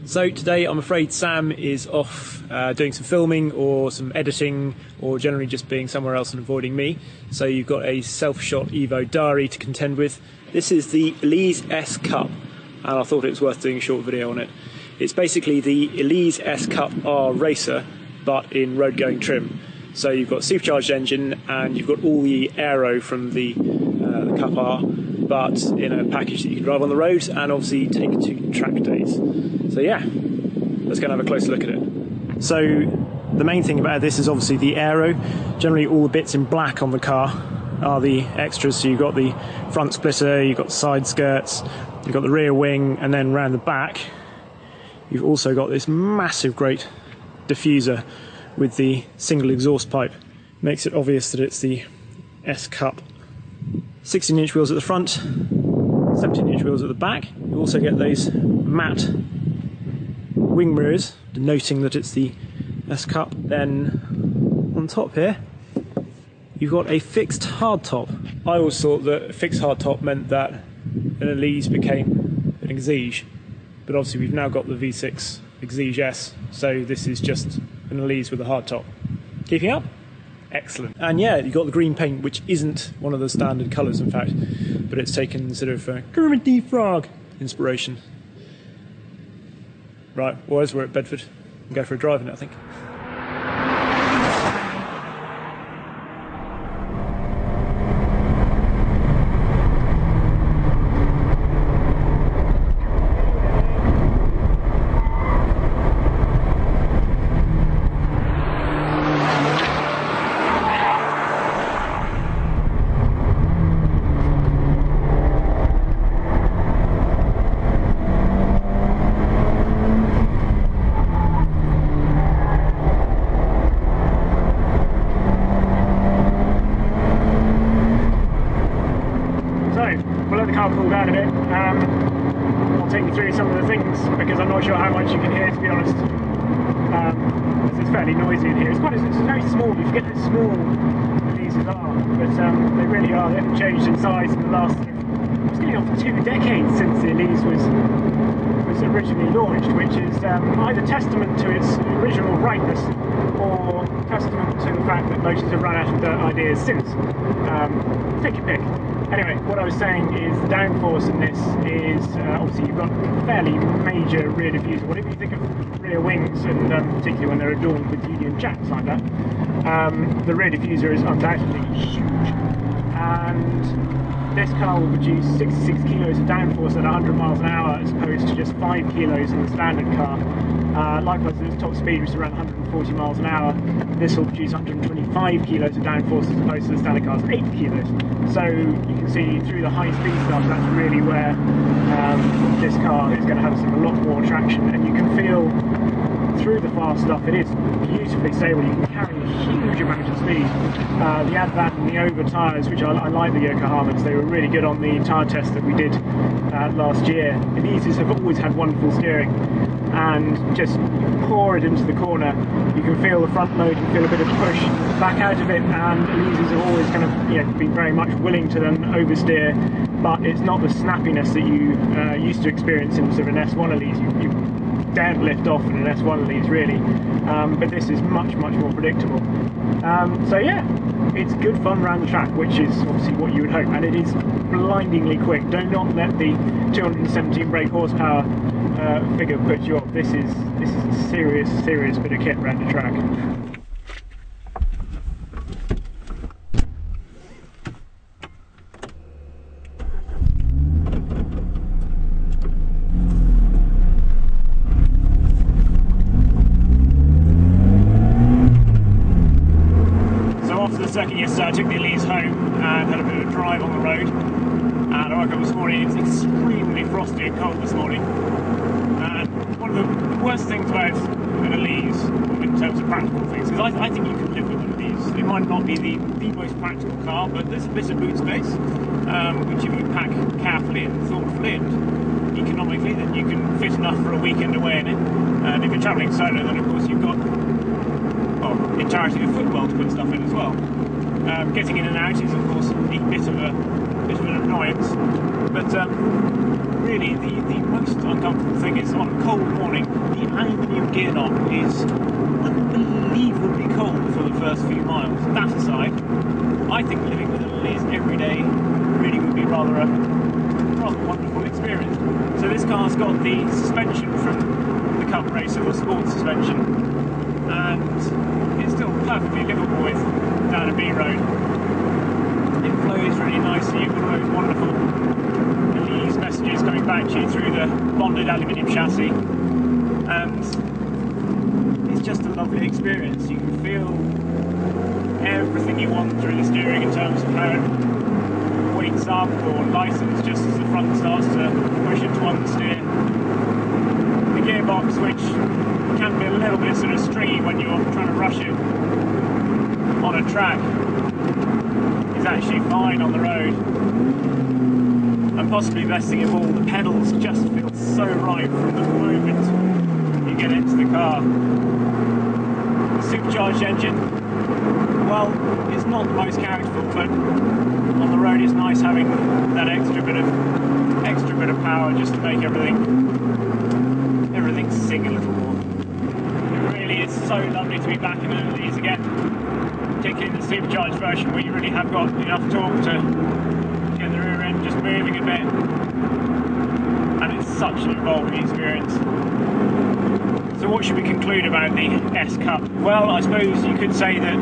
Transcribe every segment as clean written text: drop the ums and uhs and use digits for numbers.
So today I'm afraid Sam is off doing some filming or some editing or generally just being somewhere else and avoiding me. So you've got a self-shot Evo diary to contend with. This is the Elise S Cup and I thought it was worth doing a short video on it. It's basically the Elise S Cup R Racer but in road going trim. So you've got supercharged engine and you've got all the aero from the Cup R, but in a package that you can drive on the road and obviously take to track days. So yeah, let's go and have a closer look at it. So the main thing about this is obviously the aero. Generally all the bits in black on the car are the extras. So you've got the front splitter, you've got side skirts, you've got the rear wing, and then round the back you've also got this massive great diffuser with the single exhaust pipe. Makes it obvious that it's the S Cup. 16-inch wheels at the front, 17-inch wheels at the back. You also get those matte wing mirrors denoting that it's the S Cup. Then on top here you've got a fixed hardtop. I always thought that a fixed hardtop meant that an Elise became an Exige, but obviously we've now got the V6 Exige S, so this is just an Elise with a hardtop. Keeping up? Excellent. And yeah, you've got the green paint, which isn't one of the standard colours in fact, but it's taken sort of Kermit the Frog inspiration. Right, well, as we're at Bedford, we'll go for a drive in it, I think. Cool down a bit. I'll take you through some of the things because I'm not sure how much you can hear, to be honest. It's fairly noisy in here. It's very small. You forget how small these are, but they really are. They haven't changed in size in the last. It's getting on for 2 decades since the Elise was originally launched, which is either testament to its original brightness or testament to the fact that Lotus have run out of ideas since. Take your pick. Anyway, what I was saying is the downforce in this is obviously you've got fairly major rear diffuser. Whatever you think of rear wings, and particularly when they're adorned with union jacks like that, the rear diffuser is undoubtedly huge. And this car will produce 66 kilos of downforce at 100 miles an hour as opposed to just 5 kilos in the standard car. Likewise, at its top speed, which is around 140 miles an hour, this will produce 125 kilos of downforce as opposed to the standard car's 8 kilos. So you can see through the high speed stuff, that's really where this car is going to have a lot more traction, and you can feel through the fast stuff. It is beautifully stable. You can carry a huge amount of speed. The Advan and the over tyres, which I like the Yokohamas, they were really good on the tyre test that we did last year. The Elises have always had wonderful steering, and just pour it into the corner, you can feel the front load, you feel a bit of push back out of it, and Elises have always kind of been very much willing to then oversteer, but it's not the snappiness that you used to experience in sort of an S1 Elise. You don't lift off in an S1 Elise really, but this is much more predictable. So yeah, it's good fun around the track, which is obviously what you would hope, and it is blindingly quick. Do not let the 217 brake horsepower figure put you off. This is a serious bit of kit around the track. Second yesterday, I took the Elise home and had a bit of a drive on the road, and I woke up this morning. It's extremely frosty and cold this morning, and one of the worst things about an Elise in terms of practical things is I think you can live with an Elise. It might not be the most practical car, but there's a bit of boot space which if you pack carefully and thoughtfully and economically, then you can fit enough for a weekend away in it. And if you're travelling solo, then of course you've got the entirety of the footwell to put stuff in as well. Getting in and out is of course a bit of an annoyance, But really, the most uncomfortable thing is on a cold morning, the aluminium gear knob is unbelievably cold for the first few miles. That aside, I think living with an Elise every day really would be rather a wonderful experience. So this car's got the suspension from the Cup Racer, the sports suspension, and it's still perfectly livable with down a B road. It flows really nicely. You've got all those wonderful Elise messages coming back to you through the bonded aluminium chassis, and it's just a lovely experience. You can feel everything you want through the steering in terms of how it wakes up or lightens just as the front starts to push into understeer. The gearbox, which can be a little bit sort of stringy when you're trying to rush it on a track, is actually fine on the road. And possibly best thing of all, the pedals just feel so right from the moment you get into the car. The supercharged engine, well, it's not the most characterful, but on the road it's nice having that extra bit of power just to make everything sing a little more. It really is so lovely to be back in an Elise again, particularly in the supercharged version where you really have got enough torque to get the rear end just moving a bit, and it's such an involving experience. So what should we conclude about the S Cup? Well, I suppose you could say that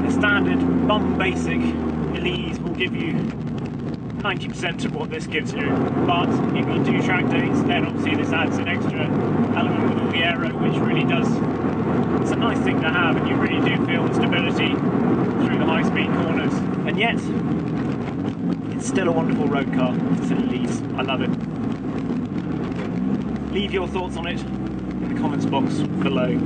a standard bum basic Elise will give you 90% of what this gives you, but if you do track days, then obviously this adds an extra element with all the aero, which really does, it's a nice thing to have, and you really do feel the stability through the high-speed corners. And yet, it's still a wonderful road car. It's an Elise. I love it. Leave your thoughts on it in the comments box below.